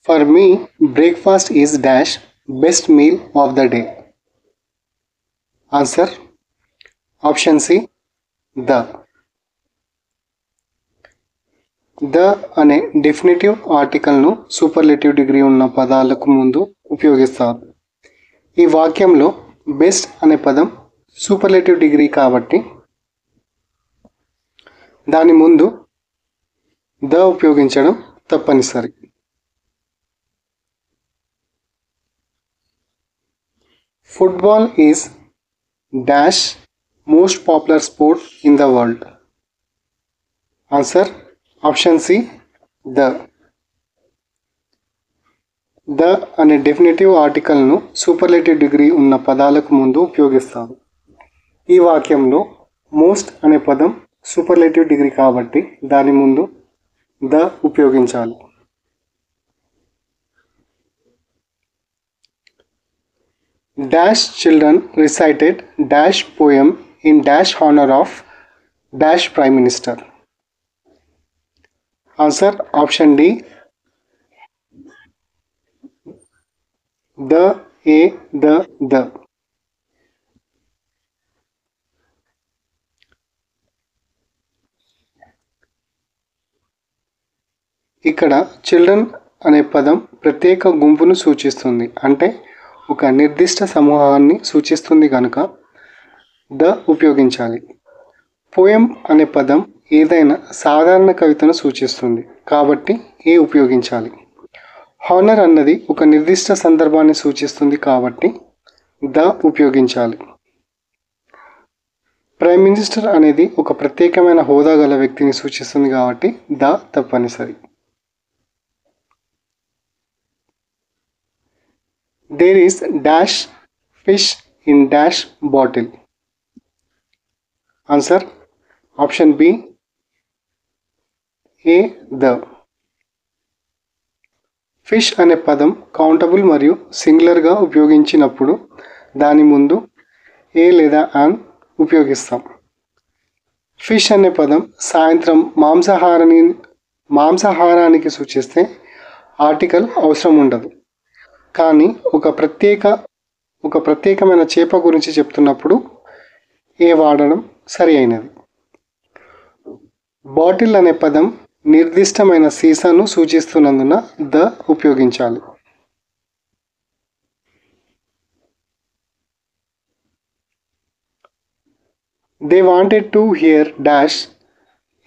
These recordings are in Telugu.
For me, breakfast is dash best meal of the day. Answer option C. The. The అనే డెఫినిటివ్ ఆర్టికల్ను సూపర్లేటివ్ డిగ్రీ ఉన్న పదాలకు ముందు ఉపయోగిస్తారు. ఈ వాక్యంలో బెస్ట్ అనే పదం సూపర్లేటివ్ డిగ్రీ కాబట్టి దాని ముందు ద ఉపయోగించడం తప్పనిసరి. Football is dash most popular sport in the world. Answer option C. The. The అనే డెఫినిటివ్ ఆర్టికల్ను సూపర్లేటివ్ డిగ్రీ ఉన్న పదాలకు ముందు ఉపయోగిస్తారు. ఈ వాక్యంలో మోస్ట్ అనే పదం సూపర్లేటివ్ డిగ్రీ కాబట్టి దాని ముందు ద ఉపయోగించాలి. Dash children recited dash poem in dash honour of dash prime minister. Answer option D. The. A. The. ఇక్కడ చిల్డ్రన్ అనే పదం ప్రత్యేక గుంపును సూచిస్తుంది, అంటే ఒక నిర్దిష్ట సమూహాన్ని సూచిస్తుంది కనుక ద ఉపయోగించాలి. పోయం అనే పదం ఏదైనా సాధారణ కవితను సూచిస్తుంది కాబట్టి ఏ ఉపయోగించాలి. హానర్ అన్నది ఒక నిర్దిష్ట సందర్భాన్ని సూచిస్తుంది కాబట్టి ద ఉపయోగించాలి. ప్రైమ్ మినిస్టర్ అనేది ఒక ప్రత్యేకమైన హోదా గల వ్యక్తిని సూచిస్తుంది కాబట్టి ద తప్పనిసరి. There is dash fish in dash bottle. Answer option B. A. The. Fish అనే పదం కౌంటబుల్ మరియు సింగులర్గా ఉపయోగించినప్పుడు దాని ముందు ఏ లేదా ఆన్ ఉపయోగిస్తాం. ఫిష్ అనే పదం సాయంత్రం మాంసాహారానికి సూచిస్తే ఆర్టికల్ అవసరం ఉండదు, కానీ ఒక ప్రత్యేకమైన చేప గురించి చెప్తున్నప్పుడు ఏ వాడడం సరి అయినది. బాటిల్ అనే పదం నిర్దిష్టమైన సీసాను సూచిస్తున్నందున ద ఉపయోగించాలి. They wanted to hear dash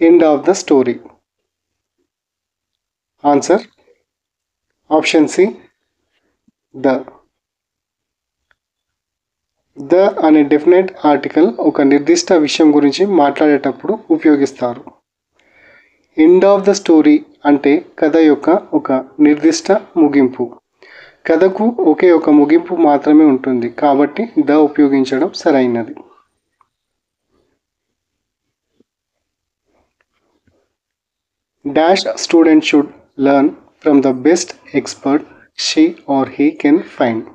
end of the story. Answer option C. The. The అనే డెఫినెట్ ఆర్టికల్ ఒక నిర్దిష్ట విషయం గురించి మాట్లాడేటప్పుడు ఉపయోగిస్తారు. ఎండ్ ఆఫ్ ద స్టోరీ అంటే కథ యొక్క ఒక నిర్దిష్ట ముగింపు. కథకు ఒకే ఒక ముగింపు మాత్రమే ఉంటుంది కాబట్టి ద ఉపయోగించడం సరైనది. Dash student should learn from the best expert she or he can find.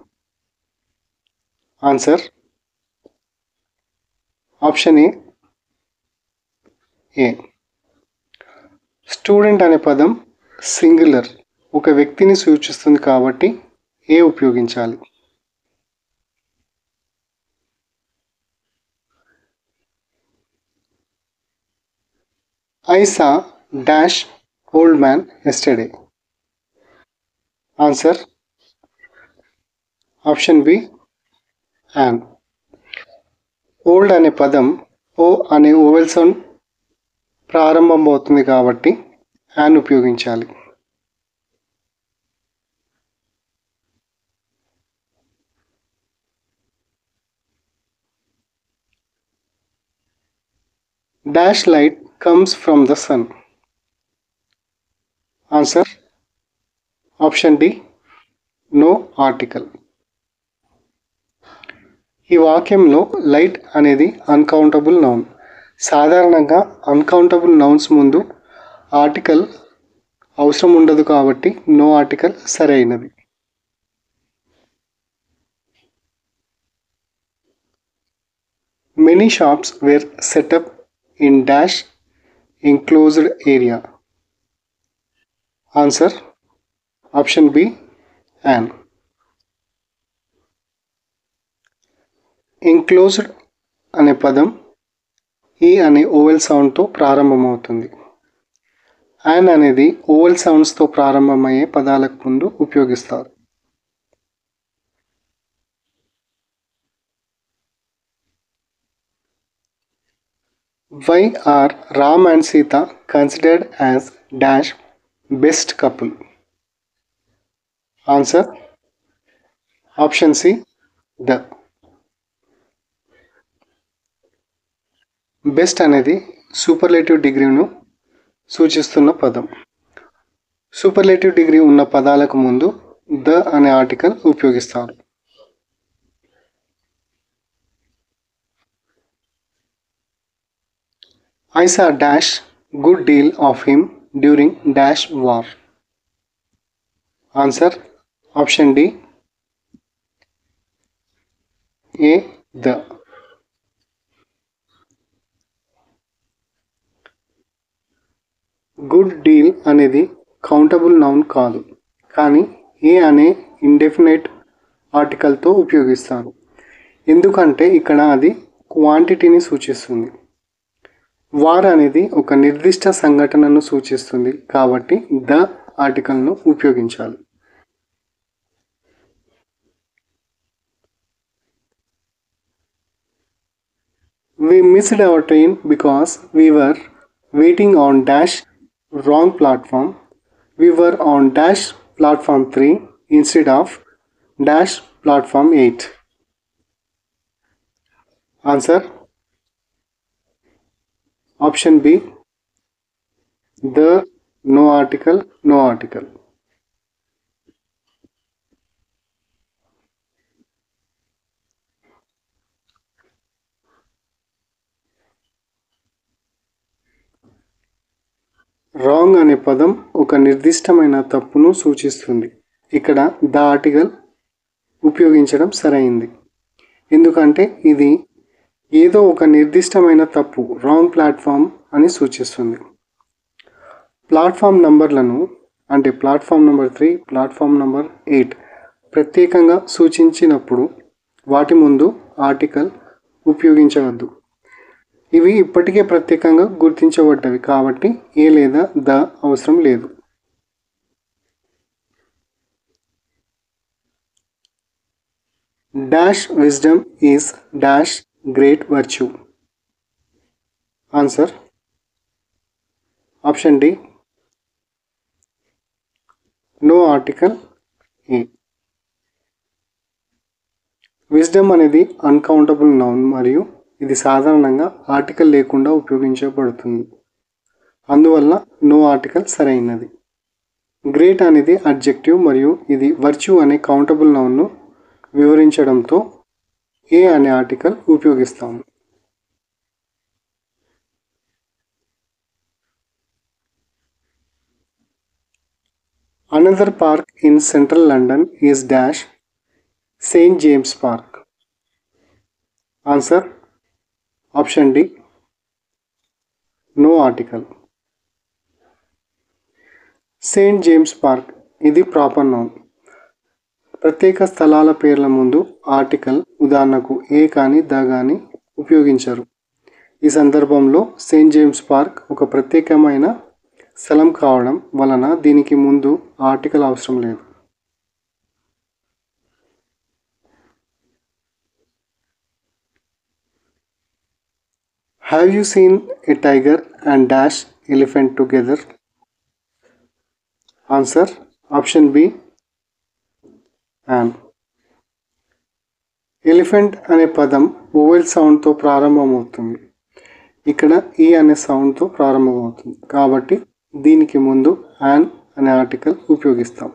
Answer option A. Student అనే పదం సింగులర్, ఒక వ్యక్తిని సూచిస్తుంది కాబట్టి ఏ ఉపయోగించాలి. I saw dash old man yesterday. Answer option B. An. Old అనే పదం ఓ అనే ఓవెల్ సౌండ్ ప్రారంభం అవుతుంది కాబట్టి యాన్ ఉపయోగించాలి. Dash light comes from the sun. Answer option D. No article. ఈ వాక్యంలో లైట్ అనేది అన్కౌంటబుల్ నౌన్. సాధారణంగా అన్కౌంటబుల్ నౌన్స్ ముందు ఆర్టికల్ అవసరం ఉండదు కాబట్టి నో ఆర్టికల్ సరైనది. Many shops were set up in dash enclosed area. Answer option B an. Enclosed అనే పదం ఈ అనే ఓవెల్ సౌండ్తో ప్రారంభమవుతుంది. యాన్ అనేది ఓవెల్ సౌండ్స్తో ప్రారంభమయ్యే పదాలకు ముందు ఉపయోగిస్తారు. Why are Ram and Sita considered as dash best couple? Answer option C the. Best అనేది సూపర్లేటివ్ డిగ్రీను సూచిస్తున్న పదం. సూపర్లేటివ్ డిగ్రీ ఉన్న పదాలకు ముందు ద అనే ఆర్టికల్ ఉపయోగిస్తారు. I saw dash good deal of him during dash war. Answer option D A the. Good deal అనేది కౌంటబుల్ నౌన్ కాదు, కానీ ఏ అనే ఇండెఫినెట్ ఆర్టికల్తో ఉపయోగిస్తారు. ఎందుకంటే ఇక్కడ అది క్వాంటిటీని సూచిస్తుంది. వార్ అనేది ఒక నిర్దిష్ట సంఘటనను సూచిస్తుంది కాబట్టి ద ఆర్టికల్ను ఉపయోగించాలి. We missed our train because we were waiting on dash wrong platform. We were on dash platform 3 instead of dash platform 8. Answer option B the no article no article. Wrong అనే పదం ఒక నిర్దిష్టమైన తప్పును సూచిస్తుంది. ఇక్కడ ద ఆర్టికల్ ఉపయోగించడం సరైంది, ఎందుకంటే ఇది ఏదో ఒక నిర్దిష్టమైన తప్పు రాంగ్ ప్లాట్ఫామ్ అని సూచిస్తుంది. ప్లాట్ఫామ్ నంబర్లను అంటే ప్లాట్ఫామ్ నెంబర్ 3, ప్లాట్ఫామ్ నెంబర్ 8 ప్రత్యేకంగా సూచించినప్పుడు వాటి ముందు ఆర్టికల్ ఉపయోగించవద్దు. ఇవి ఇప్పటికే ప్రత్యేకంగా గుర్తించబడ్డవి కాబట్టి ఏ లేదా ద అవసరం లేదు. Dash wisdom is dash great virtue. Answer option D no article A. Wisdom అనేది అన్కౌంటబుల్ నౌన్ మరియు ఇది సాధారణంగా ఆర్టికల్ లేకుండా ఉపయోగించబడుతుంది, అందువల్ల నో ఆర్టికల్ సరైనది. గ్రేట్ అనేది అడ్జెక్టివ్ మరియు ఇది వర్చ్యూ అనే కౌంటబుల్ నౌన్ను వివరించడంతో ఏ అనే ఆర్టికల్ ఉపయోగిస్తాము. Another park in central London is dash St. James Park. Answer option D no article. Saint James park ఇది ప్రాపర్ నౌన్. ప్రత్యేక స్థలాల పేర్ల ముందు ఆర్టికల్ ఉదాహరణకు ఏ కానీ ద కానీ ఉపయోగించరు. ఈ సందర్భంలో సెయింట్ జేమ్స్ పార్క్ ఒక ప్రత్యేకమైన స్థలం కావడం వలన దీనికి ముందు ఆర్టికల్ అవసరం లేదు. Have you seen a tiger and dash elephant together? Answer option B and. Elephant అనే పదం ఓవెల్ సౌండ్తో ప్రారంభమవుతుంది. ఇక్కడ ఈ అనే సౌండ్తో ప్రారంభమవుతుంది కాబట్టి దీనికి ముందు యాన్ అనే ఆర్టికల్ ఉపయోగిస్తాం.